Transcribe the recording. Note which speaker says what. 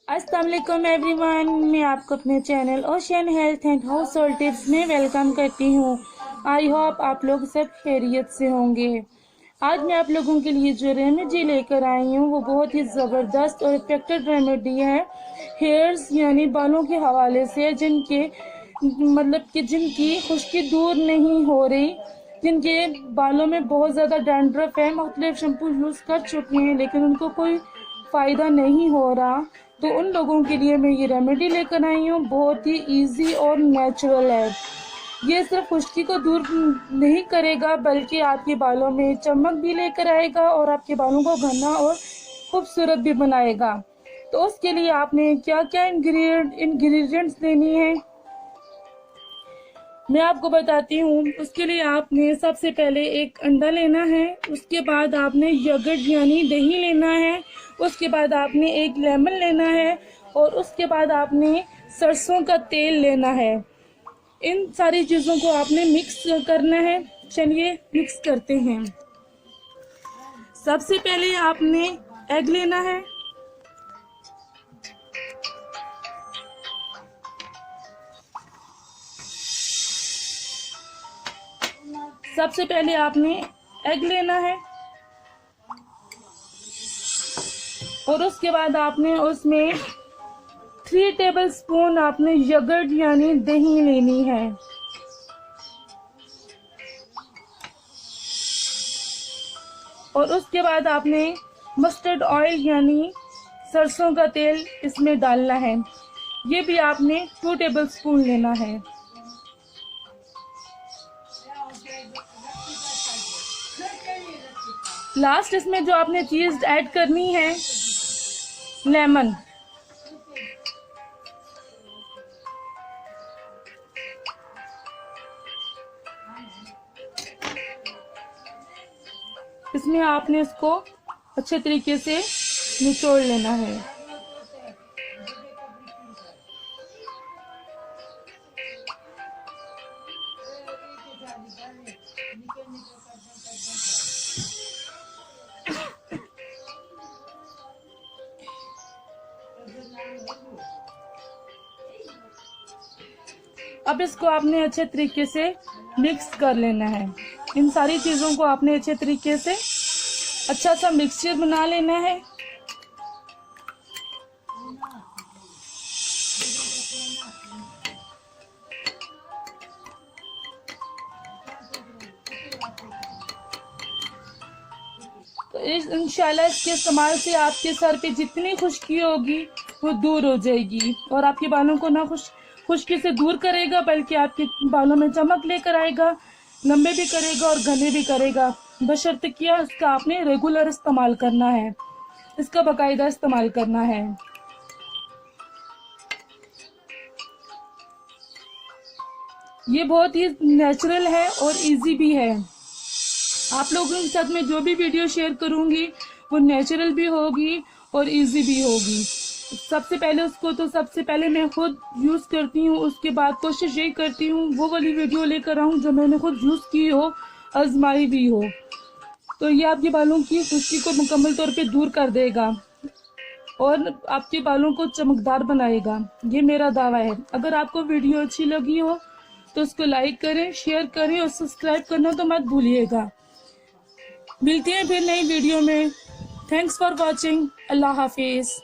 Speaker 1: अस्सलाम वालेकुम एवरीवन, मैं आपको अपने channel ocean health and house hold tips में वेलकम करती हूँ। आई होप आप लोग सब खैरियत से होंगे। आज मैं आप लोगों के लिए जो रेमेडी लेकर आई हूँ वो बहुत ही ज़बरदस्त और इफेक्टिव रेमेडी है हेयर्स यानी बालों के हवाले से, जिनकी खुश्की दूर नहीं हो रही, जिनके बालों में बहुत ज़्यादा डैंड्रफ है, मुख्तलिफ शैम्पू यूज़ कर चुके हैं लेकिन उनको कोई फ़ायदा नहीं हो रहा। तो उन लोगों के लिए मैं ये रेमेडी लेकर आई हूँ। बहुत ही इजी और नेचुरल है। ये सिर्फ खुश्की को दूर नहीं करेगा बल्कि आपके बालों में चमक भी लेकर आएगा और आपके बालों को घना और खूबसूरत भी बनाएगा। तो उसके लिए आपने क्या क्या इंग्रेडिएंट्स लेनी है मैं आपको बताती हूँ। उसके लिए आपने सबसे पहले एक अंडा लेना है, उसके बाद आपने योगर्ट यानी दही लेना है, उसके बाद आपने एक लेमन लेना है और उसके बाद आपने सरसों का तेल लेना है। इन सारी चीज़ों को आपने मिक्स करना है। चलिए मिक्स करते हैं। सबसे पहले आपने एग लेना है। सबसे पहले आपने एग लेना है और उसके बाद आपने उसमें 3 टेबलस्पून आपने योगर्ट यानी दही लेनी है। और उसके बाद आपने मस्टर्ड ऑयल यानी सरसों का तेल इसमें डालना है। ये भी आपने 2 टेबलस्पून लेना है। लास्ट इसमें जो आपने चीज ऐड करनी है लेमन। इसमें आपने इसको अच्छे तरीके से निचोड़ लेना है। अब इसको आपने अच्छे तरीके से मिक्स कर लेना है। इन सारी चीज़ों को आपने अच्छे तरीके से अच्छा सा मिक्सचर बना लेना है। तो इंशाल्लाह इसके इस्तेमाल से आपके सर पे जितनी खुश्की होगी वो दूर हो जाएगी और आपके बालों को ना खुश्की से दूर करेगा बल्कि आपके बालों में चमक लेकर आएगा, लंबे भी करेगा और घने भी करेगा। बशर्ते किया इसका आपने रेगुलर इस्तेमाल करना है, इसका बाकायदा इस्तेमाल करना है। ये बहुत ही नेचुरल है और इजी भी है। आप लोगों के साथ में जो भी वीडियो शेयर करूंगी वो नेचुरल भी होगी और इजी भी होगी। सबसे पहले मैं खुद यूज करती हूँ, उसके बाद कोशिश यही करती हूँ वो वाली वीडियो लेकर आऊँ जो मैंने खुद यूज की हो, आजमाई भी हो। तो ये आपके बालों की खुश्की को मुकम्मल तौर पे दूर कर देगा और आपके बालों को चमकदार बनाएगा। ये मेरा दावा है। अगर आपको वीडियो अच्छी लगी हो तो उसको लाइक करें, शेयर करें और सब्सक्राइब करना तो मत भूलिएगा। मिलते हैं फिर नई वीडियो में। Thanks for watching. Allah Hafiz.